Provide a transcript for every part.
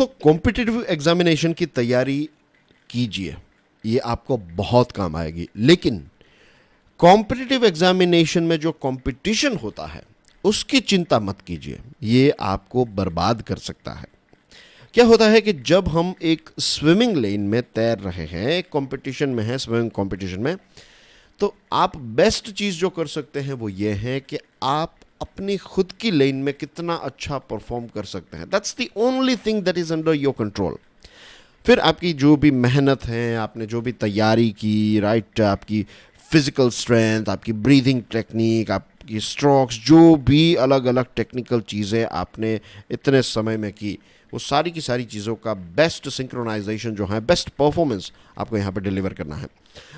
दोस्तों competitive examination की तैयारी कीजिए, ये आपको बहुत काम आएगी। लेकिन कॉम्पिटिटिव एग्जामिनेशन में जो कंपटीशन होता है उसकी चिंता मत कीजिए, ये आपको बर्बाद कर सकता है। क्या होता है कि जब हम एक स्विमिंग लेन में तैर रहे हैं, एक कंपटीशन में है, स्विमिंग कंपटीशन में, तो आप बेस्ट चीज़ जो कर सकते हैं वो ये है कि आप अपनी खुद की लेन में कितना अच्छा परफॉर्म कर सकते हैं। That's the only thing that is under your control. फिर आपकी जो भी मेहनत है, आपने जो भी तैयारी की, राइट, आपकी फिजिकल स्ट्रेंथ, आपकी ब्रीदिंग टेक्निक, आपकी स्ट्रोक्स, जो भी अलग अलग टेक्निकल चीज़ें आपने इतने समय में की, वो सारी की सारी चीज़ों का बेस्ट सिंक्रोनाइजेशन जो है, बेस्ट परफॉर्मेंस आपको यहाँ पर डिलीवर करना है।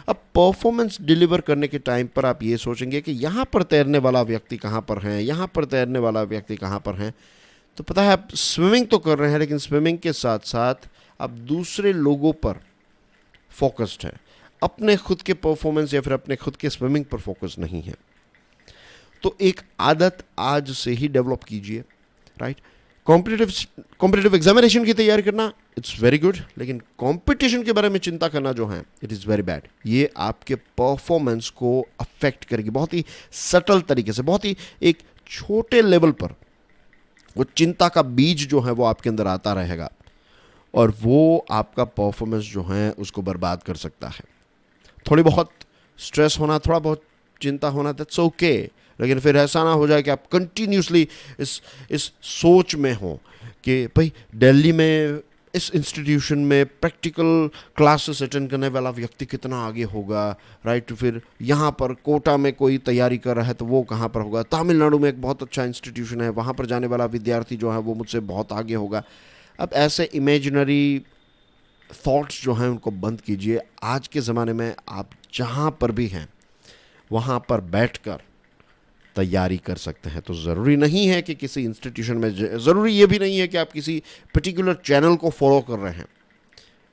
अब परफॉर्मेंस डिलीवर करने के टाइम पर आप ये सोचेंगे कि यहाँ पर तैरने वाला व्यक्ति कहाँ पर है, यहाँ पर तैरने वाला व्यक्ति कहाँ पर है। तो पता है आप स्विमिंग तो कर रहे हैं, लेकिन स्विमिंग के साथ साथ आप दूसरे लोगों पर फोकस्ड है, अपने खुद के परफॉर्मेंस या फिर अपने खुद के स्विमिंग पर फोकस नहीं है। तो एक आदत आज से ही डेवलप कीजिए, राइट। कॉम्पिटिटिव एग्जामिनेशन की तैयारी करना इट्स वेरी गुड, लेकिन कंपटीशन के बारे में चिंता करना जो है इट इज़ वेरी बैड। ये आपके परफॉर्मेंस को अफेक्ट करेगी बहुत ही सटल तरीके से, बहुत ही एक छोटे लेवल पर वो चिंता का बीज जो है वो आपके अंदर आता रहेगा और वो आपका परफॉर्मेंस जो है उसको बर्बाद कर सकता है। थोड़ी बहुत स्ट्रेस होना, थोड़ा बहुत चिंता होना, दैट्स ओके, लेकिन फिर ऐसा ना हो जाए कि आप कंटिन्यूसली इस सोच में हो कि भाई दिल्ली में इस इंस्टीट्यूशन में प्रैक्टिकल क्लासेस अटेंड करने वाला व्यक्ति कितना आगे होगा, राइट। फिर यहाँ पर कोटा में कोई तैयारी कर रहा है तो वो कहाँ पर होगा, तमिलनाडु में एक बहुत अच्छा इंस्टीट्यूशन है, वहाँ पर जाने वाला विद्यार्थी जो है वो मुझसे बहुत आगे होगा। अब ऐसे इमेजिनरी थॉट्स जो हैं उनको बंद कीजिए। आज के ज़माने में आप जहाँ पर भी हैं वहाँ पर बैठकर तैयारी कर सकते हैं। तो ज़रूरी नहीं है कि किसी इंस्टीट्यूशन में, ज़रूरी ये भी नहीं है कि आप किसी पर्टिकुलर चैनल को फॉलो कर रहे हैं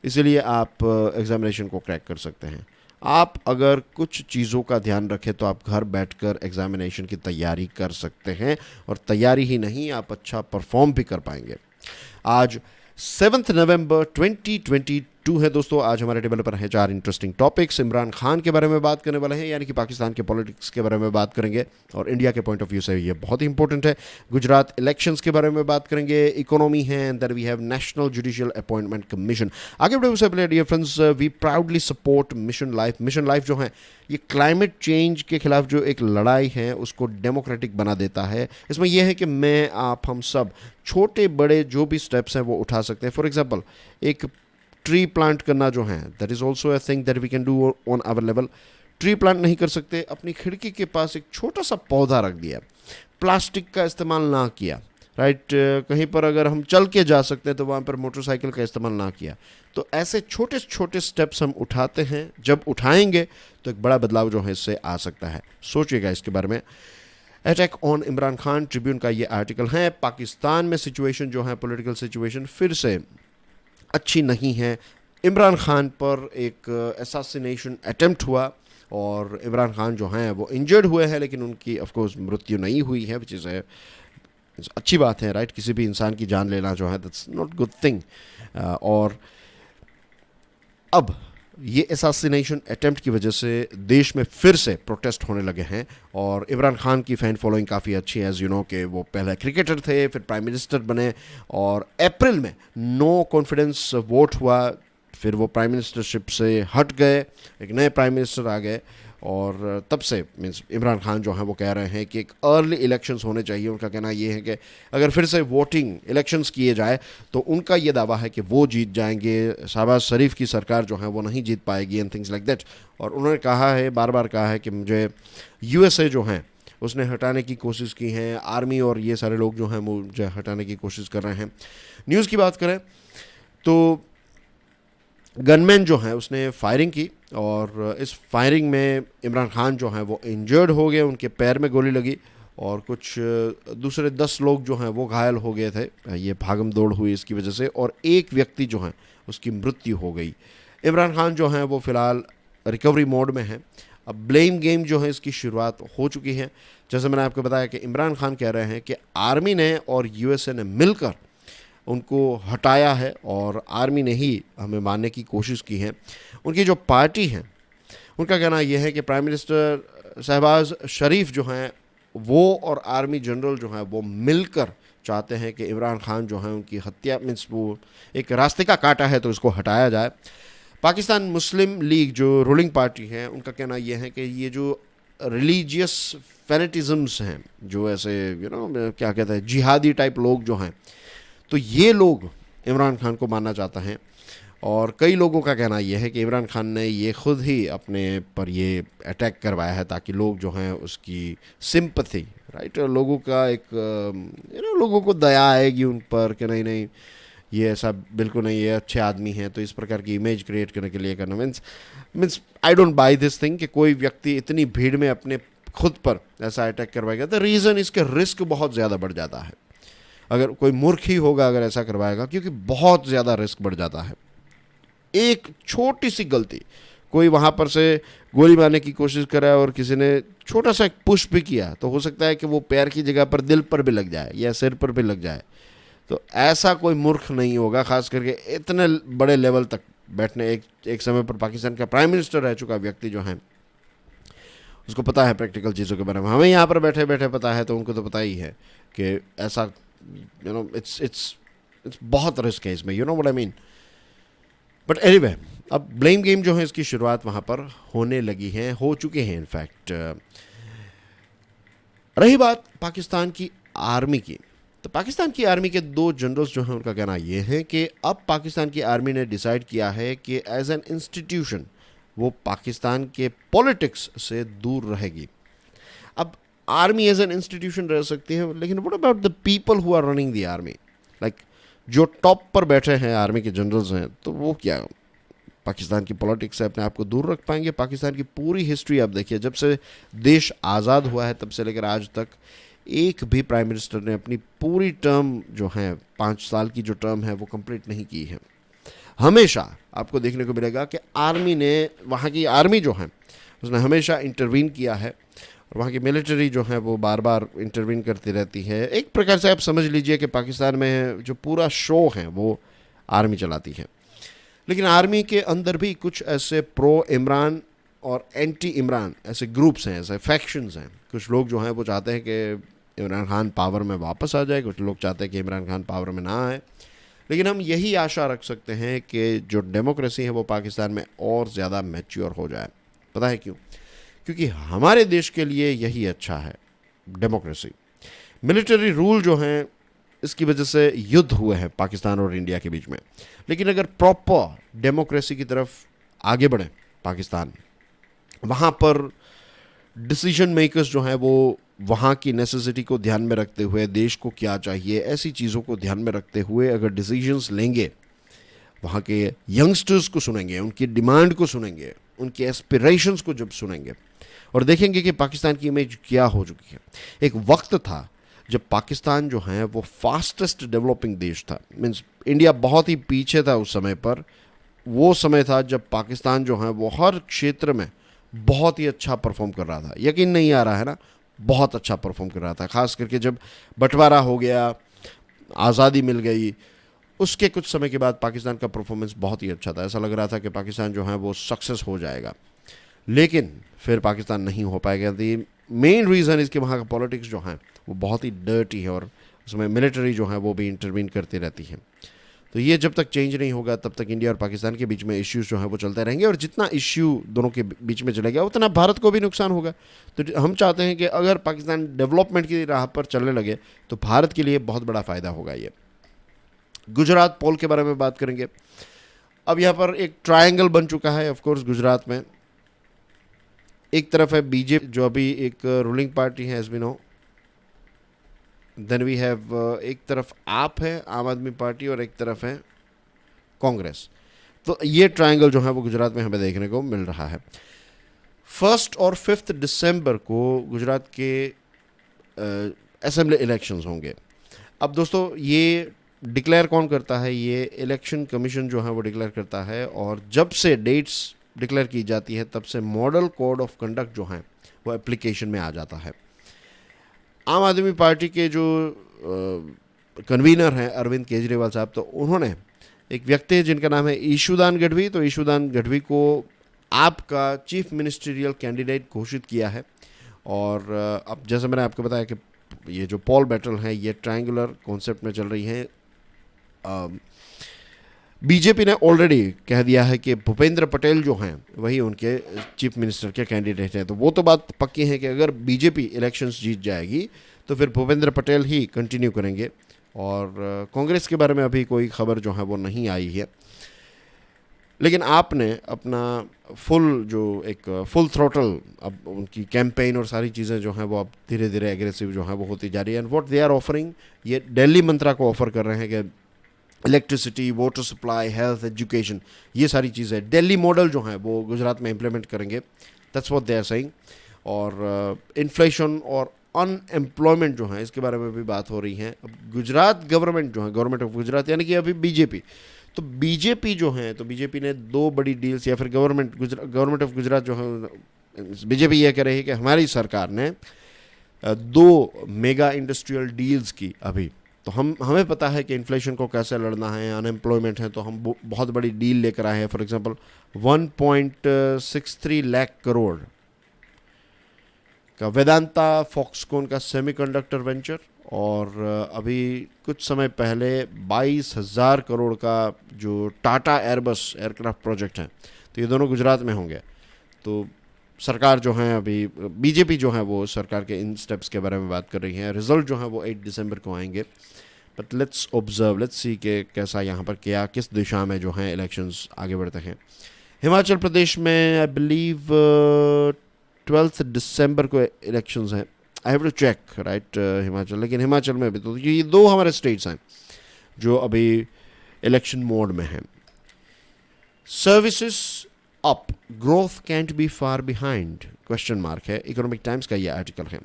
इसीलिए आप एग्जामिनेशन को क्रैक कर सकते हैं। आप अगर कुछ चीज़ों का ध्यान रखें तो आप घर बैठकर एग्जामिनेशन की तैयारी कर सकते हैं, और तैयारी ही नहीं, आप अच्छा परफॉर्म भी कर पाएंगे। आज 7 नवंबर 2022 है दोस्तों। आज हमारे टेबल पर है 4 इंटरेस्टिंग टॉपिक्स। इमरान खान के बारे में बात करने वाले हैं, यानी कि पाकिस्तान के पॉलिटिक्स के बारे में बात करेंगे और इंडिया के पॉइंट ऑफ व्यू से ये बहुत ही इंपॉर्टेंट है। गुजरात इलेक्शंस के बारे में बात करेंगे, इकोनॉमी है, and then we have national judicial appointment commission. आगे बढ़े उससे पहले dear friends, we proudly support mission life. Mission life जो है ये क्लाइमेट चेंज के खिलाफ जो एक लड़ाई है उसको डेमोक्रेटिक बना देता है। इसमें यह है कि मैं, आप, हम सब छोटे बड़े जो भी स्टेप्स हैं वो उठा सकते हैं। फॉर एग्जांपल, एक ट्री प्लांट करना जो है that is also a thing that we can do on our level. Tree plant नहीं कर सकते, अपनी खिड़की के पास एक छोटा सा पौधा रख दिया, प्लास्टिक का इस्तेमाल ना किया, राइट। कहीं पर अगर हम चल के जा सकते हैं तो वहाँ पर मोटरसाइकिल का इस्तेमाल ना किया। तो ऐसे छोटे छोटे स्टेप्स हम उठाते हैं, जब उठाएंगे तो एक बड़ा बदलाव जो है इससे आ सकता है। सोचिएगा इसके बारे में। Attack on Imran Khan, Tribune का ये आर्टिकल है। पाकिस्तान में सिचुएशन जो है, पॉलिटिकल सिचुएशन फिर से अच्छी नहीं है। इमरान खान पर एक असैसिनेशन अटेम्प्ट हुआ और इमरान खान जो हैं वो इंजर्ड हुए हैं, लेकिन उनकी ऑफ कोर्स मृत्यु नहीं हुई है, विच इज़ अच्छी बात है, राइट। किसी भी इंसान की जान लेना जो है दैट्स नॉट गुड थिंग। और अब ये असैसिनेशन अटेम्प्ट की वजह से देश में फिर से प्रोटेस्ट होने लगे हैं, और इमरान खान की फ़ैन फॉलोइंग काफ़ी अच्छी है। एज़ यू नो कि वो पहले क्रिकेटर थे, फिर प्राइम मिनिस्टर बने, और अप्रैल में नो कॉन्फिडेंस वोट हुआ, फिर वो प्राइम मिनिस्टरशिप से हट गए, एक नए प्राइम मिनिस्टर आ गए, और तब से मीन्स इमरान खान जो हैं वो कह रहे हैं कि एक अर्ली इलेक्शंस होने चाहिए। उनका कहना ये है कि अगर फिर से वोटिंग इलेक्शंस किए जाए तो उनका ये दावा है कि वो जीत जाएंगे, शहबाज शरीफ की सरकार जो है वो नहीं जीत पाएगी, एंड थिंग्स लाइक दैट। और उन्होंने कहा है, बार बार कहा है कि मुझे यूएसए जो हैं उसने हटाने की कोशिश की है, आर्मी और ये सारे लोग जो हैं मुझे हटाने की कोशिश कर रहे हैं। न्यूज़ की बात करें तो गनमैन जो है उसने फायरिंग की, और इस फायरिंग में इमरान खान जो हैं वो इंजर्ड हो गए, उनके पैर में गोली लगी, और कुछ दूसरे 10 लोग जो हैं वो घायल हो गए थे। ये भागम दौड़ हुई इसकी वजह से, और एक व्यक्ति जो है उसकी मृत्यु हो गई। इमरान खान जो हैं वो फ़िलहाल रिकवरी मोड में हैं। अब ब्लेम गेम जो है इसकी शुरुआत हो चुकी है। जैसे मैंने आपको बताया कि इमरान खान कह रहे हैं कि आर्मी ने और यूएसए ने मिलकर उनको हटाया है और आर्मी ने ही हमें मानने की कोशिश की है। उनकी जो पार्टी है उनका कहना यह है कि प्राइम मिनिस्टर शहबाज शरीफ जो हैं वो और आर्मी जनरल जो हैं वो मिलकर चाहते हैं कि इमरान खान जो है उनकी हत्या, मीन्स वो एक रास्ते का कांटा है तो इसको हटाया जाए। पाकिस्तान मुस्लिम लीग जो रूलिंग पार्टी है उनका कहना यह है कि ये जो रिलीजियस फेनेटिज़म्स हैं, जो ऐसे क्या कहते हैं जिहादी टाइप लोग जो हैं, तो ये लोग इमरान खान को मारना चाहते हैं। और कई लोगों का कहना यह है कि इमरान खान ने ये खुद ही अपने पर ये अटैक करवाया है ताकि लोग जो हैं उसकी सिंपथी, राइट, लोगों का एक लोगों को दया आएगी उन पर कि नहीं ये ऐसा बिल्कुल नहीं, ये अच्छे आदमी हैं, तो इस प्रकार की इमेज क्रिएट करने के लिए करना means I don't by this thing कि कोई व्यक्ति इतनी भीड़ में अपने खुद पर ऐसा अटैक करवाएगा। द रीज़न इसके रिस्क बहुत ज़्यादा बढ़ जाता है। अगर कोई मूर्ख ही होगा अगर ऐसा करवाएगा, क्योंकि बहुत ज़्यादा रिस्क बढ़ जाता है। एक छोटी सी गलती, कोई वहाँ पर से गोली मारने की कोशिश करा और किसी ने छोटा सा एक पुश भी किया तो हो सकता है कि वो पैर की जगह पर दिल पर भी लग जाए या सिर पर भी लग जाए। तो ऐसा कोई मूर्ख नहीं होगा, खास करके इतने बड़े लेवल तक बैठने। एक समय पर पाकिस्तान का प्राइम मिनिस्टर रह चुका व्यक्ति जो है उसको पता है प्रैक्टिकल चीज़ों के बारे में। हमें यहाँ पर बैठे बैठे पता है, तो उनको तो पता ही है कि ऐसा इट्स बहुत रिस्क है इसमें, what I mean. But anyway, अब ब्लेम गेम जो है इसकी शुरुआत वहाँ पर होने लगी है, हो चुके हैं इनफैक्ट। रही बात पाकिस्तान की आर्मी की, तो पाकिस्तान की आर्मी के दो जनरल्स जो हैं उनका कहना यह है कि अब पाकिस्तान की आर्मी ने डिसाइड किया है कि एज एन इंस्टीट्यूशन वो पाकिस्तान के पॉलिटिक्स से दूर रहेगी। अब आर्मी एज एन इंस्टीट्यूशन रह सकती है, लेकिन what about the people who are running the army, like जो टॉप पर बैठे हैं आर्मी के जनरल्स हैं, तो वो क्या पाकिस्तान की पॉलिटिक्स से अपने आप को दूर रख पाएंगे? पाकिस्तान की पूरी हिस्ट्री आप देखिए, जब से देश आज़ाद हुआ है तब से लेकर आज तक एक भी प्राइम मिनिस्टर ने अपनी पूरी टर्म जो है 5 साल की जो टर्म है वो कंप्लीट नहीं की है। हमेशा आपको देखने को मिलेगा कि आर्मी ने, वहाँ की आर्मी जो है उसने हमेशा इंटरवीन किया है और वहाँ की मिलिट्री जो है वो बार बार इंटरवीन करती रहती है। एक प्रकार से आप समझ लीजिए कि पाकिस्तान में जो पूरा शो है वो आर्मी चलाती है। लेकिन आर्मी के अंदर भी कुछ ऐसे प्रो इमरान और एंटी इमरान ऐसे ग्रुप्स हैं, ऐसे फैक्शंस हैं। कुछ लोग जो हैं वो चाहते हैं कि इमरान खान पावर में वापस आ जाए, कुछ लोग चाहते हैं कि इमरान खान पावर में ना आए। लेकिन हम यही आशा रख सकते हैं कि जो डेमोक्रेसी है वो पाकिस्तान में और ज़्यादा मैच्योर हो जाए। पता है क्यों? क्योंकि हमारे देश के लिए यही अच्छा है, डेमोक्रेसी। मिलिट्री रूल जो हैं इसकी वजह से युद्ध हुए हैं पाकिस्तान और इंडिया के बीच में। लेकिन अगर प्रॉपर डेमोक्रेसी की तरफ आगे बढ़े पाकिस्तान, वहाँ पर डिसीजन मेकर्स जो हैं वो वहाँ की नेसेसिटी को ध्यान में रखते हुए, देश को क्या चाहिए, ऐसी चीज़ों को ध्यान में रखते हुए अगर डिसीजंस लेंगे, वहाँ के यंगस्टर्स को सुनेंगे, उनकी डिमांड को सुनेंगे, उनके एस्पिरेशंस को जब सुनेंगे और देखेंगे कि पाकिस्तान की इमेज क्या हो चुकी है। एक वक्त था जब पाकिस्तान जो है वो फास्टेस्ट डेवलपिंग देश था, मीन्स इंडिया बहुत ही पीछे था उस समय पर। वो समय था जब पाकिस्तान जो है वो हर क्षेत्र में बहुत ही अच्छा परफॉर्म कर रहा था। यकीन नहीं आ रहा है ना, बहुत अच्छा परफॉर्म कर रहा था। ख़ास करके जब बंटवारा हो गया, आज़ादी मिल गई, उसके कुछ समय के बाद पाकिस्तान का परफॉर्मेंस बहुत ही अच्छा था। ऐसा लग रहा था कि पाकिस्तान जो है वो सक्सेस हो जाएगा, लेकिन फिर पाकिस्तान नहीं हो पाएगा। दी मेन रीज़न इसके वहाँ का पॉलिटिक्स जो है वो बहुत ही डर्टी है और उसमें मिलिट्री जो है वो भी इंटरवीन करती रहती है। तो ये जब तक चेंज नहीं होगा तब तक इंडिया और पाकिस्तान के बीच में इश्यूज जो है वो चलते रहेंगे, और जितना इश्यू दोनों के बीच में चलेगा उतना भारत को भी नुकसान होगा। तो हम चाहते हैं कि अगर पाकिस्तान डेवलपमेंट की राह पर चलने लगे तो भारत के लिए बहुत बड़ा फ़ायदा होगा। ये गुजरात पोल के बारे में बात करेंगे। अब यहाँ पर एक ट्रायंगल बन चुका है ऑफकोर्स गुजरात में। एक तरफ है बीजेपी जो अभी एक रूलिंग पार्टी है, as we know. Then we have एक तरफ आप है, आम आदमी पार्टी, और एक तरफ है कांग्रेस। तो ये ट्रायंगल जो है वो गुजरात में हमें देखने को मिल रहा है। 1 और 5 दिसंबर को गुजरात के असेंबली इलेक्शंस होंगे। अब दोस्तों ये डिक्लेयर कौन करता है? ये इलेक्शन कमीशन जो है वो डिक्लेयर करता है, और जब से डेट्स डिक्लेयर की जाती है तब से मॉडल कोड ऑफ कंडक्ट जो है वो एप्लीकेशन में आ जाता है। आम आदमी पार्टी के जो कन्वीनर हैं अरविंद केजरीवाल साहब, तो उन्होंने एक व्यक्ति है जिनका नाम है ईशुदान गढ़वी, तो ईशुदान गढ़वी को आपका चीफ मिनिस्ट्रियल कैंडिडेट घोषित किया है। और अब जैसे मैंने आपको बताया कि ये जो पोल बैटल है ये ट्रायंगुलर कॉन्सेप्ट में चल रही है। बीजेपी ने ऑलरेडी कह दिया है कि भूपेंद्र पटेल जो हैं वही उनके चीफ मिनिस्टर के कैंडिडेट हैं, तो वो तो बात पक्की है कि अगर बीजेपी इलेक्शंस जीत जाएगी तो फिर भूपेंद्र पटेल ही कंटिन्यू करेंगे। और कांग्रेस के बारे में अभी कोई खबर जो है वो नहीं आई है, लेकिन आपने अपना फुल थ्रोटल अब उनकी कैंपेन और सारी चीज़ें जो हैं वो अब धीरे धीरे एग्रेसिव जो है वो होती जा रही है। And what they are offering, ये दिल्ली मंत्रा को ऑफर कर रहे हैं कि electricity, water supply, health, education, ये सारी चीज़ें दिल्ली मॉडल जो है वो गुजरात में इम्प्लीमेंट करेंगे। That's what they are saying. और इन्फ्लेशन और अनएम्प्लॉयमेंट जो है इसके बारे में भी बात हो रही है। अब गुजरात गवर्नमेंट जो है, गवर्नमेंट ऑफ गुजरात यानी कि अभी बीजेपी, तो बीजेपी जो है, तो बीजेपी ने 2 बड़ी डील्स, या फिर गवर्नमेंट ऑफ गुजरात जो है, बीजेपी ये कह रही है कि हमारी सरकार ने 2 मेगा इंडस्ट्रियल डील्स की अभी, तो हमें पता है कि इन्फ्लेशन को कैसे लड़ना है, अनएम्प्लॉयमेंट है, तो हम बहुत बड़ी डील लेकर आए हैं। फॉर एग्जांपल 1.63 लाख करोड़ का वेदांता फॉक्सकॉन का सेमीकंडक्टर वेंचर, और अभी कुछ समय पहले 22,000 करोड़ का जो टाटा एयरबस एयरक्राफ्ट प्रोजेक्ट है, तो ये दोनों गुजरात में होंगे। तो सरकार जो है, अभी बीजेपी जो है वो सरकार के इन स्टेप्स के बारे में बात कर रही है। रिजल्ट जो है वो 8 दिसंबर को आएंगे, but let's observe, let's see कि कैसा यहाँ पर क्या किस दिशा में जो है इलेक्शंस आगे बढ़ते हैं। हिमाचल प्रदेश में आई बिलीव 12 दिसंबर को इलेक्शंस हैं। I have to check right Himachal, लेकिन हिमाचल में भी तो ये 2 हमारे स्टेट्स हैं जो अभी इलेक्शन मोड में हैं। Services up, growth cantt B far behind, question mark है, इकोनॉमिक टाइम्स का ये आर्टिकल है।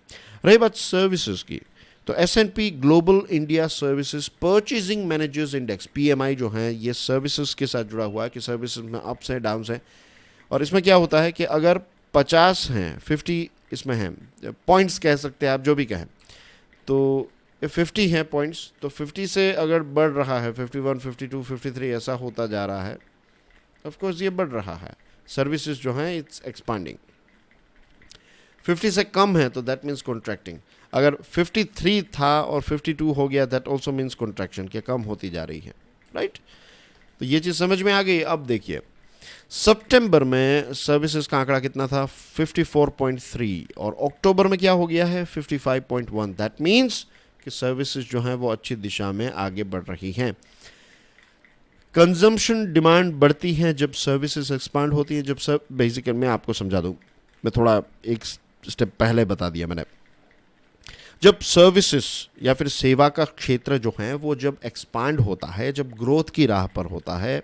रही बात सर्विसेज की, तो S&P global India services purchasing managers index PMI जो है ये सर्विसेज के साथ जुड़ा हुआ है कि सर्विसेज में अप्स हैं, डाउन्स हैं। और इसमें क्या होता है कि अगर 50 हैं, 50 इसमें हैं पॉइंट्स कह सकते हैं आप, जो भी कहें, तो 50 हैं पॉइंट्स, तो 50 से अगर बढ़ रहा है 51, 52, 53 ऐसा होता जा रहा है, ऑफ कोर्स ये बढ़ रहा है, सर्विसेज जो हैं इट्स एक्सपांडिंग। 50 से कम है तो दैट मीन्स कॉन्ट्रैक्टिंग। अगर 53 था और 52 हो गया दैट ऑल्सो मीन्स कॉन्ट्रैक्शन, क्या कम होती जा रही है, राइट। तो ये चीज़ समझ में आ गई। अब देखिए सितंबर में सर्विसेज का आंकड़ा कितना था, 54.3, और अक्टूबर में क्या हो गया है 55.1। दैट मीन्स कि सर्विसेज जो हैं वो अच्छी दिशा में आगे बढ़ रही हैं। कंजम्पशन डिमांड बढ़ती है जब सर्विसेज एक्सपांड होती है, जब बेसिकली मैं आपको समझा दूं, मैं थोड़ा एक स्टेप पहले बता दिया मैंने। जब सर्विसेज या फिर सेवा का क्षेत्र जो है वो जब एक्सपांड होता है, जब ग्रोथ की राह पर होता है,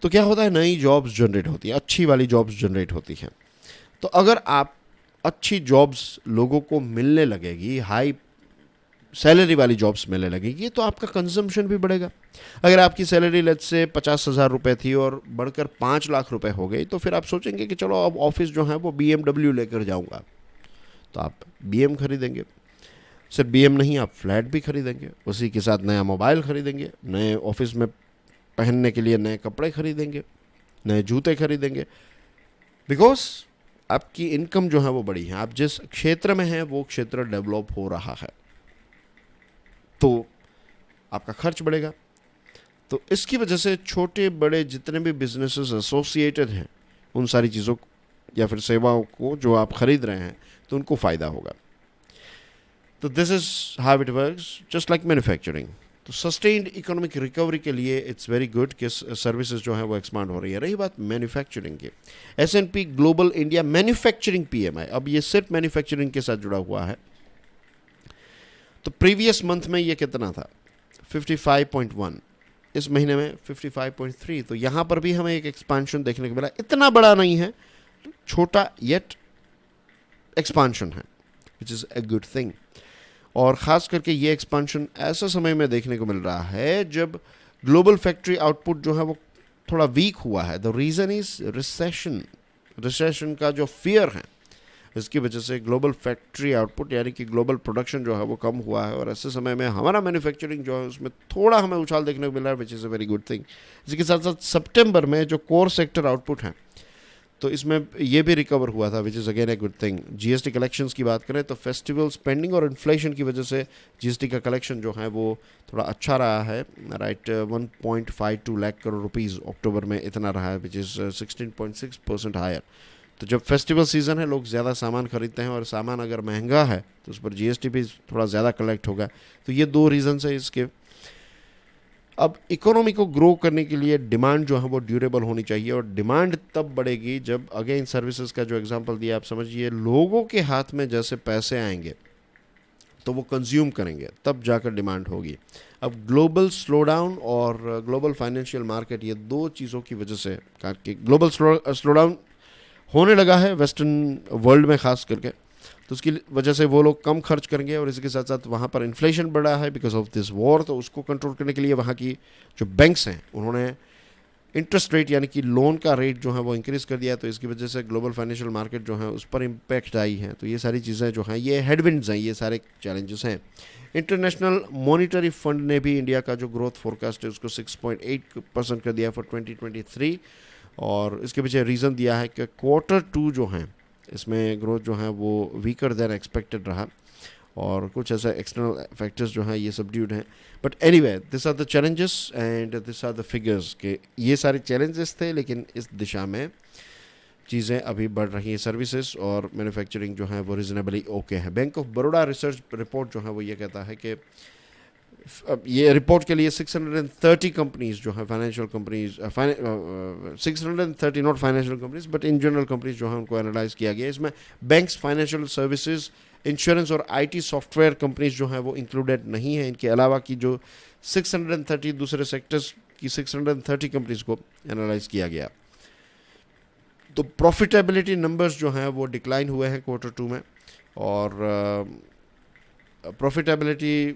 तो क्या होता है, नई जॉब्स जनरेट होती हैं, अच्छी वाली जॉब्स जनरेट होती हैं। तो अगर आप अच्छी जॉब्स लोगों को मिलने लगेगी, हाई सैलरी वाली जॉब्स मिलने लगेगी, तो आपका कंजम्पशन भी बढ़ेगा। अगर आपकी सैलरी लेट्स से 50,000 रुपये थी और बढ़कर 5 लाख रुपए हो गई, तो फिर आप सोचेंगे कि चलो अब ऑफिस जो है वो BMW लेकर जाऊंगा, तो आप BM खरीदेंगे। सिर्फ BM नहीं, आप फ्लैट भी खरीदेंगे, उसी के साथ नया मोबाइल खरीदेंगे, नए ऑफिस में पहनने के लिए नए कपड़े खरीदेंगे, नए जूते खरीदेंगे, बिकॉज आपकी इनकम जो है वो बड़ी है, आप जिस क्षेत्र में हैं वो क्षेत्र डेवलप हो रहा है, तो आपका खर्च बढ़ेगा। तो इसकी वजह से छोटे बड़े जितने भी बिजनेसेस एसोसिएटेड हैं उन सारी चीज़ों या फिर सेवाओं को जो आप खरीद रहे हैं तो उनको फ़ायदा होगा। तो this is how it works, just like manufacturing. तो सस्टेन्ड इकोनॉमिक रिकवरी के लिए इट्स वेरी गुड कि सर्विसेज जो है वो एक्सपांड हो रही है। रही बात मैन्युफैक्चरिंग की, S&P global India manufacturing PMI, अब ये सिर्फ मैन्युफैक्चरिंग के साथ जुड़ा हुआ है। तो प्रीवियस मंथ में ये कितना था 55.1, इस महीने में 55.3, तो यहाँ पर भी हमें एक एक्सपांशन देखने को मिला। इतना बड़ा नहीं है, छोटा येट एक्सपांशन है, which is a good thing. और ख़ास करके ये एक्सपांशन ऐसा समय में देखने को मिल रहा है जब ग्लोबल फैक्ट्री आउटपुट जो है वो थोड़ा वीक हुआ है। द रीज़न इज़ रिसेशन का जो फियर है इसकी वजह से ग्लोबल फैक्ट्री आउटपुट यानी कि ग्लोबल प्रोडक्शन जो है वो कम हुआ है, और ऐसे समय में हमारा मैन्युफैक्चरिंग जो है उसमें थोड़ा हमें उछाल देखने को मिल रहा है, which is a very good thing. इसके साथ साथ सितंबर में जो कोर सेक्टर आउटपुट है तो इसमें ये भी रिकवर हुआ था, which is again a good thing. GST collections की बात करें तो फेस्टिवल स्पेंडिंग और इन्फ्लेशन की वजह से जीएसटी का कलेक्शन जो है वो थोड़ा अच्छा रहा है, राइट। 1.52 लाख करोड़ रुपीस अक्टूबर में इतना रहा है, विच इज़ 16.6% हायर। तो जब फेस्टिवल सीज़न है लोग ज़्यादा सामान खरीदते हैं, और सामान अगर महंगा है तो उस पर जीएसटी भी थोड़ा ज़्यादा कलेक्ट होगा। तो ये दो रीज़न्स है इसके। अब इकोनॉमी को ग्रो करने के लिए डिमांड जो है वो ड्यूरेबल होनी चाहिए, और डिमांड तब बढ़ेगी जब, अगेन सर्विसेज का जो एग्जांपल दिया आप समझिए, लोगों के हाथ में जैसे पैसे आएंगे तो वो कंज्यूम करेंगे, तब जाकर डिमांड होगी। अब ग्लोबल स्लोडाउन और ग्लोबल फाइनेंशियल मार्केट, ये दो चीज़ों की वजह से ग्लोबल स्लोडाउन होने लगा है वेस्टर्न वर्ल्ड में खास करके, तो उसकी वजह से वो लोग कम खर्च करेंगे, और इसके साथ साथ वहाँ पर इन्फ्लेशन बढ़ा है बिकॉज ऑफ दिस वॉर। तो उसको कंट्रोल करने के लिए वहाँ की जो बैंक्स हैं उन्होंने इंटरेस्ट रेट यानी कि लोन का रेट जो है वो इंक्रीज़ कर दिया है, तो इसकी वजह से ग्लोबल फाइनेंशियल मार्केट जो है उस पर इम्पैक्ट आई है। तो ये सारी चीज़ें जो हैं ये हेडविंड्स हैं, ये सारे चैलेंजेस हैं। इंटरनेशनल मॉनिटरी फंड ने भी इंडिया का जो ग्रोथ फोरकास्ट है उसको 6.8% कर दिया फॉर 2023, और इसके पीछे रीज़न दिया है कि Q2 जो हैं इसमें ग्रोथ जो है वो वीकर देन एक्सपेक्टेड रहा, और कुछ ऐसे एक्सटर्नल फैक्टर्स जो हैं ये सबड्यूड हैं। But anyway this are the challenges and this are the figures के ये सारे चैलेंजेस थे, लेकिन इस दिशा में चीज़ें अभी बढ़ रही हैं। सर्विसेज और मैन्युफैक्चरिंग जो है वो रीजनेबली ओके है। Bank of Baroda research report जो है वो ये कहता है कि ये रिपोर्ट के लिए 630 कंपनीज जो है financial companies, 630 not financial companies but in general companies जो है उनको एनालाइज किया गया। इसमें बैंक्स, फाइनेंशियल सर्विसेज, इंश्योरेंस और आईटी सॉफ्टवेयर कंपनीज जो है वो इंक्लूडेड नहीं है। इनके अलावा की जो 630 दूसरे सेक्टर्स की 630 कंपनीज को एनालाइज किया गया। तो प्रॉफिटेबिलिटी नंबर्स जो हैं वो डिक्लाइन हुए हैं Q2 में, और प्रॉफिटेबिलिटी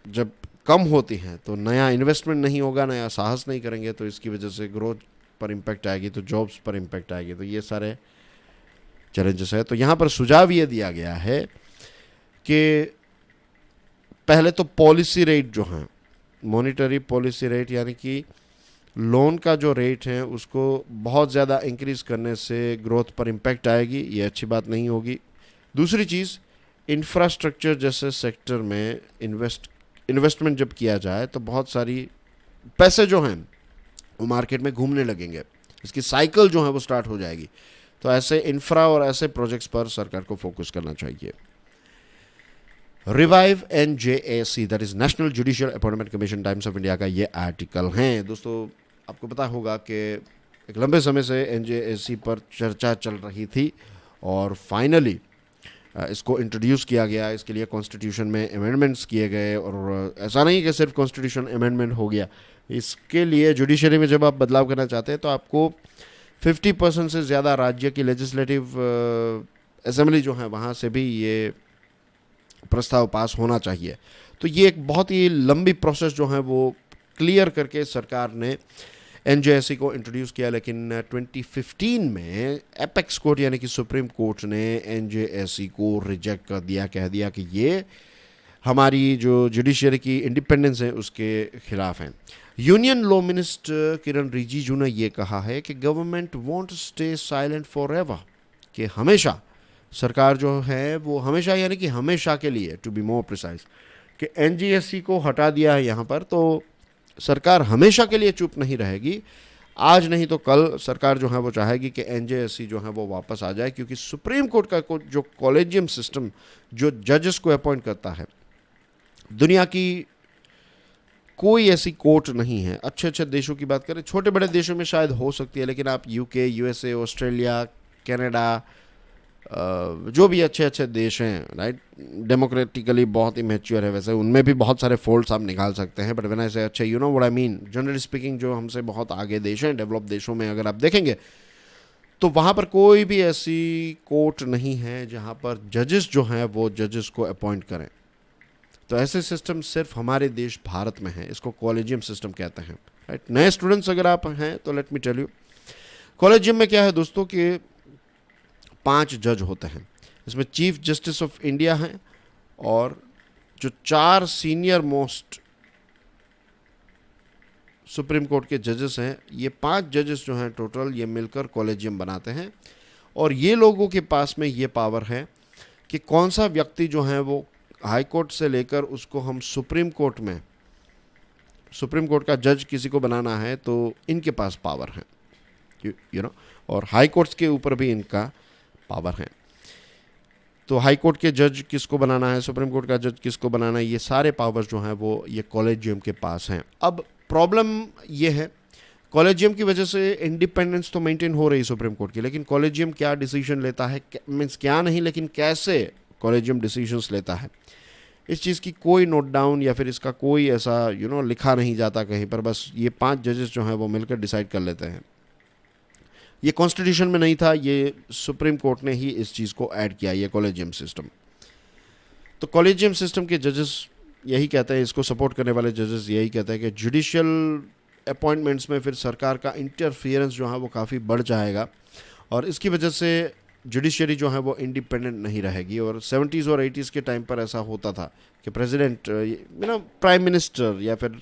जब कम होती हैं तो नया इन्वेस्टमेंट नहीं होगा, नया साहस नहीं करेंगे, तो इसकी वजह से ग्रोथ पर इम्पैक्ट आएगी, तो जॉब्स पर इम्पैक्ट आएगी। तो ये सारे चैलेंजेस है। तो यहाँ पर सुझाव ये दिया गया है कि पहले तो पॉलिसी रेट जो हैं, मॉनिटरी पॉलिसी रेट यानी कि लोन का जो रेट है उसको बहुत ज़्यादा इंक्रीज़ करने से ग्रोथ पर इम्पैक्ट आएगी, ये अच्छी बात नहीं होगी। दूसरी चीज़, इंफ्रास्ट्रक्चर जैसे सेक्टर में इन्वेस्टमेंट जब किया जाए तो बहुत सारी पैसे जो हैं वो मार्केट में घूमने लगेंगे, इसकी साइकिल जो है वो स्टार्ट हो जाएगी। तो ऐसे इंफ्रा और ऐसे प्रोजेक्ट्स पर सरकार को फोकस करना चाहिए। Revive NJAC that is national judicial appointment commission, times of India का ये आर्टिकल है। दोस्तों आपको पता होगा कि एक लंबे समय से NJAC पर चर्चा चल रही थी और फाइनली इसको इंट्रोड्यूस किया गया। इसके लिए कॉन्स्टिट्यूशन में अमेंडमेंट्स किए गए, और ऐसा नहीं कि सिर्फ कॉन्स्टिट्यूशन अमेंडमेंट हो गया, इसके लिए जुडिशरी में जब आप बदलाव करना चाहते हैं तो आपको 50% से ज़्यादा राज्य की लेजिस्लेटिव असेंबली जो है वहाँ से भी ये प्रस्ताव पास होना चाहिए। तो ये एक बहुत ही लंबी प्रोसेस जो है वो क्लियर करके सरकार ने NJAC को इंट्रोड्यूस किया, लेकिन 2015 में एपेक्स कोर्ट यानी कि सुप्रीम कोर्ट ने NJAC को रिजेक्ट कर दिया, कह दिया कि ये हमारी जो जुडिशरी की इंडिपेंडेंस है उसके खिलाफ हैं। यूनियन लॉ मिनिस्टर किरण रिजिजू ने ये कहा है कि government want stay silent for ever, कि हमेशा सरकार जो है वो हमेशा यानी कि हमेशा के लिए, टू बी मोर प्रिसाइज, कि NJAC को हटा दिया है यहाँ पर, तो सरकार हमेशा के लिए चुप नहीं रहेगी। आज नहीं तो कल सरकार जो है वो चाहेगी कि NJAC जो है वो वापस आ जाए, क्योंकि सुप्रीम कोर्ट का जो कॉलेजियम सिस्टम जो जजेस को अपॉइंट करता है, दुनिया की कोई ऐसी कोर्ट नहीं है। अच्छे अच्छे देशों की बात करें, छोटे बड़े देशों में शायद हो सकती है, लेकिन आप UK, USA, ऑस्ट्रेलिया, कनाडा, जो भी अच्छे अच्छे देश हैं, राइट, डेमोक्रेटिकली बहुत ही मैच्योर है, वैसे उनमें भी बहुत सारे फॉल्ट्स आप निकाल सकते हैं, बट व्हेन आई से अच्छे, you know what I mean, generally speaking जो हमसे बहुत आगे देश हैं, डेवलप देशों में अगर आप देखेंगे तो वहाँ पर कोई भी ऐसी कोर्ट नहीं है जहाँ पर जजेस जो हैं वो जजेस को अपॉइंट करें। तो ऐसे सिस्टम सिर्फ हमारे देश भारत में है, इसको कॉलेजियम सिस्टम कहते हैं, राइट। नए स्टूडेंट्स अगर आप हैं तो let me tell you, collegium में क्या है दोस्तों कि 5 जज होते हैं। इसमें चीफ जस्टिस ऑफ इंडिया हैं और जो 4 सीनियर मोस्ट सुप्रीम कोर्ट के जजेस हैं, ये 5 जजेस जो हैं टोटल, ये मिलकर कॉलेजियम बनाते हैं। और ये लोगों के पास में ये पावर है कि कौन सा व्यक्ति जो है वो हाई कोर्ट से लेकर उसको हम सुप्रीम कोर्ट में, सुप्रीम कोर्ट का जज किसी को बनाना है तो इनके पास पावर है, यू नो, और हाई कोर्ट्स के ऊपर भी इनका पावर है। तो हाई कोर्ट के जज किसको बनाना है, सुप्रीम कोर्ट का जज किसको बनाना है, ये सारे पावर्स जो हैं वो ये कॉलेजियम के पास हैं। अब प्रॉब्लम ये है, कॉलेजियम की वजह से इंडिपेंडेंस तो मेंटेन हो रही सुप्रीम कोर्ट की, लेकिन कॉलेजियम क्या डिसीजन लेता है, मीन्स क्या नहीं, लेकिन कैसे कॉलेजियम डिसीजंस लेता है, इस चीज़ की कोई नोट डाउन या फिर इसका कोई ऐसा लिखा नहीं जाता कहीं पर। बस ये 5 जजेस जो हैं वो मिलकर डिसाइड कर लेते हैं। ये कॉन्स्टिट्यूशन में नहीं था, ये सुप्रीम कोर्ट ने ही इस चीज़ को ऐड किया, ये कॉलेजियम सिस्टम। तो कॉलेजियम सिस्टम के जजेस यही कहते हैं, इसको सपोर्ट करने वाले जजेस यही कहते हैं कि जुडिशियल अपॉइंटमेंट्स में फिर सरकार का इंटरफियरेंस जो है वो काफ़ी बढ़ जाएगा और इसकी वजह से जुडिशरी जो है वो इंडिपेंडेंट नहीं रहेगी। और 70s और 80s के टाइम पर ऐसा होता था कि प्रेसिडेंट प्राइम मिनिस्टर या फिर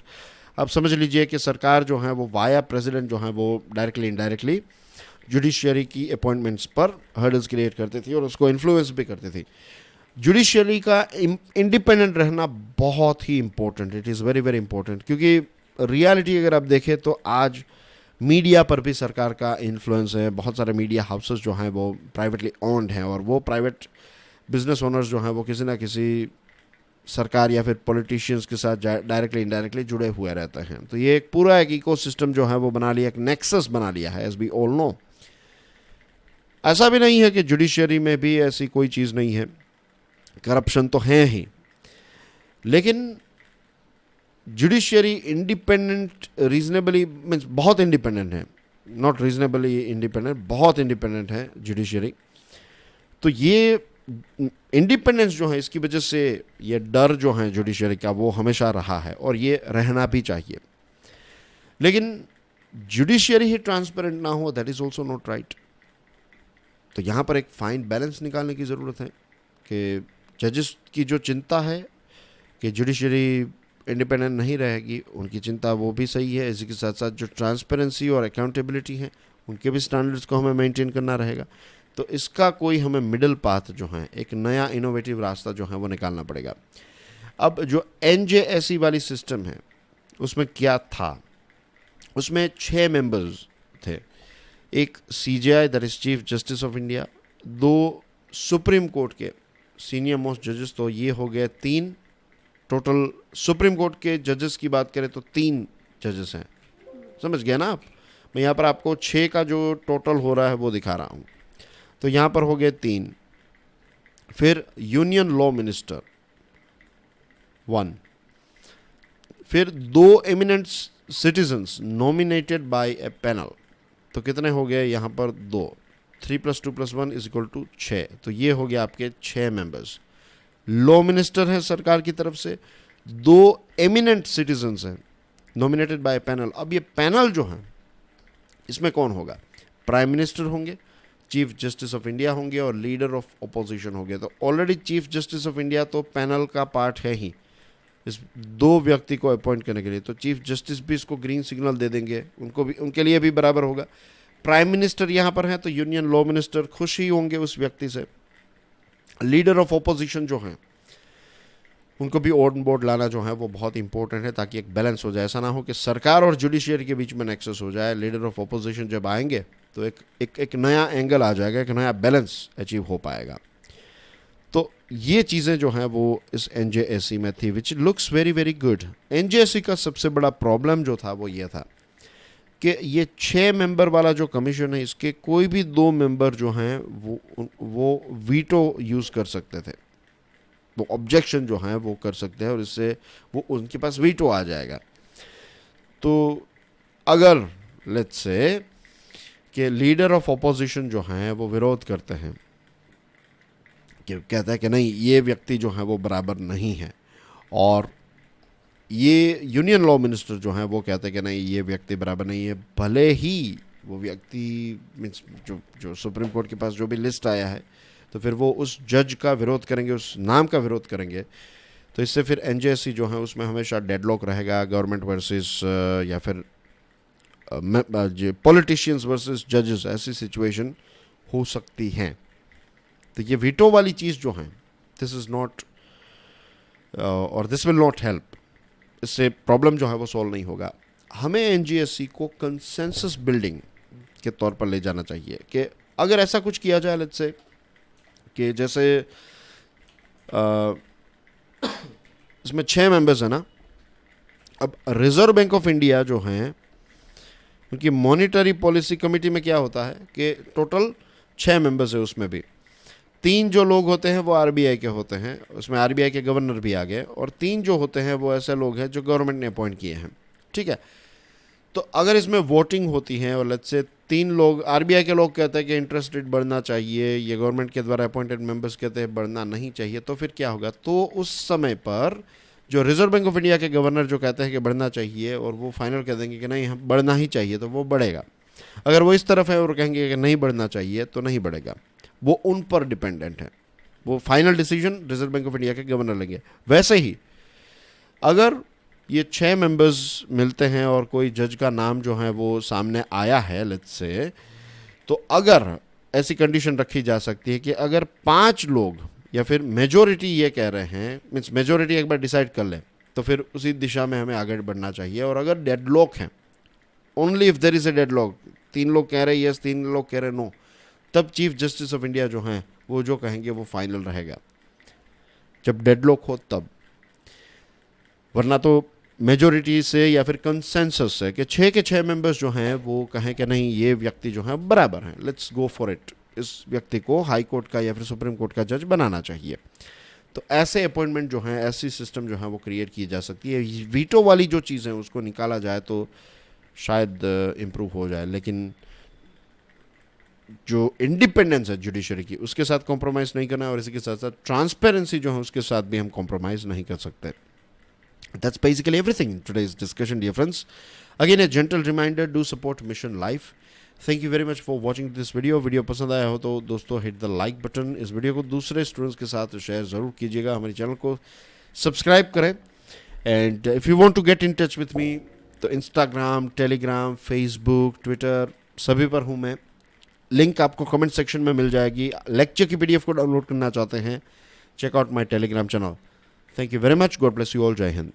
आप समझ लीजिए कि सरकार जो है वो वाया प्रेसिडेंट जो है वो डायरेक्टली इनडायरेक्टली जुडिशरी की अपॉइंटमेंट्स पर हर्डल्स क्रिएट करती थी और उसको इन्फ्लुएंस भी करती थी। जुडिशरी का इंडिपेंडेंट रहना बहुत ही important, it is very very important, क्योंकि रियलिटी अगर आप देखें तो आज मीडिया पर भी सरकार का इन्फ्लुएंस है। बहुत सारे मीडिया हाउसेस जो हैं वो प्राइवेटली ओन्ड हैं और वो प्राइवेट बिजनेस ओनर्स जो हैं वो किसी ना किसी सरकार या फिर पॉलिटिशियंस के साथ डायरेक्टली इनडायरेक्टली जुड़े हुए रहते हैं। तो ये एक पूरा एक इकोसिस्टम जो है वो बना लिया, एक नेक्सस बना लिया है, एज वी ऑल नो। ऐसा भी नहीं है कि जुडिशरी में भी ऐसी कोई चीज़ नहीं है, करप्शन तो है ही, लेकिन जुडिशरी इंडिपेंडेंट, रीजनेबली मीन्स बहुत इंडिपेंडेंट है, नॉट रीजनेबली इंडिपेंडेंट, बहुत इंडिपेंडेंट है जुडिशरी। तो ये इंडिपेंडेंस जो है इसकी वजह से ये डर जो है जुडिशरी का वो हमेशा रहा है और ये रहना भी चाहिए। लेकिन जुडिशरी ही ट्रांसपेरेंट ना हो, that is also not right. तो यहाँ पर एक फाइन बैलेंस निकालने की ज़रूरत है कि जजेस की जो चिंता है कि जुडिशरी इंडिपेंडेंट नहीं रहेगी, उनकी चिंता वो भी सही है। इसी के साथ साथ जो ट्रांसपेरेंसी और अकाउंटेबिलिटी है उनके भी स्टैंडर्ड्स को हमें मेंटेन करना रहेगा। तो इसका कोई हमें मिडिल पाथ जो है, एक नया इनोवेटिव रास्ता जो है वो निकालना पड़ेगा। अब जो NJSE वाली सिस्टम है उसमें क्या था, उसमें 6 मेंबर्स थे, एक CJI that is chief justice of India, 2 supreme court के सीनियर मोस्ट जजेस, तो ये हो गए 3 टोटल। सुप्रीम कोर्ट के जजेस की बात करें तो 3 जजेस हैं, समझ गया ना आप। मैं यहाँ पर आपको 6 का जो टोटल हो रहा है वो दिखा रहा हूँ। तो यहाँ पर हो गए 3, फिर यूनियन लॉ मिनिस्टर 1, फिर 2 eminent citizens nominated by A panel, तो कितने हो गए यहाँ पर 2, 3 + 2 + 1 = 6। तो ये हो गया आपके 6 मेंबर्स। लॉ मिनिस्टर है सरकार की तरफ से, 2 एमिनेंट सिटीजन्स हैं नॉमिनेटेड बाय पैनल। अब ये पैनल जो है इसमें कौन होगा, प्राइम मिनिस्टर होंगे, चीफ जस्टिस ऑफ इंडिया होंगे और लीडर ऑफ अपोजिशन होंगे। तो already chief justice of India तो पैनल का पार्ट है ही इस 2 व्यक्ति को अपॉइंट करने के लिए, तो चीफ जस्टिस भी इसको ग्रीन सिग्नल दे देंगे, उनको भी, उनके लिए भी बराबर होगा। प्राइम मिनिस्टर यहाँ पर है तो यूनियन लॉ मिनिस्टर खुश ही होंगे उस व्यक्ति से। लीडर ऑफ अपोजिशन जो हैं उनको भी ऑन बोर्ड लाना जो है वो बहुत इंपॉर्टेंट है, ताकि एक बैलेंस हो जाए। ऐसा ना हो कि सरकार और जुडिशियरी के बीच में नेक्सस हो जाए। लीडर ऑफ अपोजिशन जब आएंगे तो एक नया एंगल आ जाएगा, एक नया बैलेंस अचीव हो पाएगा। तो ये चीज़ें जो हैं वो इस NJSE में थी, which looks very very good. NJSE का सबसे बड़ा प्रॉब्लम जो था वो ये था कि ये 6 मेंबर वाला जो कमीशन है, इसके कोई भी 2 मेंबर जो हैं वो वीटो यूज़ कर सकते थे, वो ऑब्जेक्शन जो हैं वो कर सकते हैं और इससे वो उनके पास वीटो आ जाएगा। तो अगर लेट्स से कि लीडर ऑफ अपोजिशन जो हैं वो विरोध करते हैं, कि कहता है कि नहीं ये व्यक्ति जो है वो बराबर नहीं है, और ये यूनियन लॉ मिनिस्टर जो हैं वो कहते हैं कि नहीं ये व्यक्ति बराबर नहीं है, भले ही वो व्यक्ति मीन्स जो जो सुप्रीम कोर्ट के पास जो भी लिस्ट आया है, तो फिर वो उस जज का विरोध करेंगे, उस नाम का विरोध करेंगे। तो इससे फिर एनजेएससी जो है उसमें हमेशा डेडलॉक रहेगा, गवर्नमेंट वर्सेस या फिर पॉलिटिशियंस वर्सेस जजेस, ऐसी सिचुएशन हो सकती हैं। तो ये वीटो वाली चीज़ जो है, दिस इज़ नॉट और दिस विल नॉट हेल्प। इससे प्रॉब्लम जो है वो सॉल्व नहीं होगा। हमें एनजीएससी को कंसेंसस बिल्डिंग के तौर पर ले जाना चाहिए कि अगर ऐसा कुछ किया जाए, लेट्स से कि जैसे इसमें 6 मेंबर्स हैं ना। अब रिजर्व बैंक ऑफ इंडिया जो हैं, उनकी मॉनिटरी पॉलिसी कमेटी में क्या होता है कि टोटल 6 मेंबर्स है, उसमें भी 3 जो लोग होते हैं वो आरबीआई के होते हैं, उसमें आरबीआई के गवर्नर भी आ गए, और 3 जो होते हैं वो ऐसे लोग हैं जो गवर्नमेंट ने अपॉइंट किए हैं, ठीक है। तो अगर इसमें वोटिंग होती है और लेट्स से 3 लोग, आरबीआई के लोग कहते हैं कि इंटरेस्ट रेट बढ़ना चाहिए, ये गवर्नमेंट के द्वारा अपॉइंटेड मेंबर्स कहते हैं बढ़ना नहीं चाहिए, तो फिर क्या होगा? तो उस समय पर जो रिजर्व बैंक ऑफ इंडिया के गवर्नर जो कहते हैं कि बढ़ना चाहिए और वो फाइनल कह देंगे कि नहीं, हम बढ़ना ही चाहिए, तो वो बढ़ेगा। अगर वो इस तरफ है और कहेंगे कि नहीं बढ़ना चाहिए, तो नहीं बढ़ेगा। वो उन पर डिपेंडेंट है, वो final decision reserve bank of India के गवर्नर लेंगे। वैसे ही अगर ये 6 मेंबर्स मिलते हैं और कोई जज का नाम जो है वो सामने आया है लेट्स से, तो अगर ऐसी कंडीशन रखी जा सकती है कि अगर 5 लोग या फिर मेजोरिटी ये कह रहे हैं, मीन्स मेजोरिटी एक बार डिसाइड कर ले, तो फिर उसी दिशा में हमें आगे बढ़ना चाहिए। और अगर डेडलॉक हैं, only if there is a deadlock, 3 लोग कह रहे हैं यस, 3 लोग कह रहे हैं नो, तब चीफ जस्टिस ऑफ इंडिया जो हैं वो जो कहेंगे वो फाइनल रहेगा, जब डेडलॉक हो तब। वरना तो मेजोरिटी से या फिर कंसेंसस से कि 6 के 6 मेंबर्स जो हैं वो कहें कि नहीं, ये व्यक्ति जो है बराबर हैं, लेट्स गो फॉर इट, इस व्यक्ति को हाई कोर्ट का या फिर सुप्रीम कोर्ट का जज बनाना चाहिए। तो ऐसे अपॉइंटमेंट जो हैं, ऐसी सिस्टम जो है वो क्रिएट की जा सकती है। वीटो वाली जो चीज़ है उसको निकाला जाए तो शायद इम्प्रूव हो जाए, लेकिन जो इंडिपेंडेंस है जुडिशरी की, उसके साथ कॉम्प्रोमाइज़ नहीं करना है, और इसी के साथ साथ ट्रांसपेरेंसी जो है उसके साथ भी हम कॉम्प्रोमाइज़ नहीं कर सकते। That's basically everything in today's discussion, dear friends. Again, a gentle reminder, do support Mission Life. Thank you very much for watching this video. Video पसंद आया हो तो दोस्तों हिट द लाइक बटन, इस वीडियो को दूसरे स्टूडेंट्स के साथ शेयर ज़रूर कीजिएगा, हमारे चैनल को सब्सक्राइब करें। And if you want to get in touch with me, तो इंस्टाग्राम, टेलीग्राम, फेसबुक, ट्विटर, सभी पर हूँ मैं। लिंक आपको कमेंट सेक्शन में मिल जाएगी। लेक्चर की PDF को डाउनलोड करना चाहते हैं, check out my Telegram channel. Thank you very much. God bless you all. Jai Hind.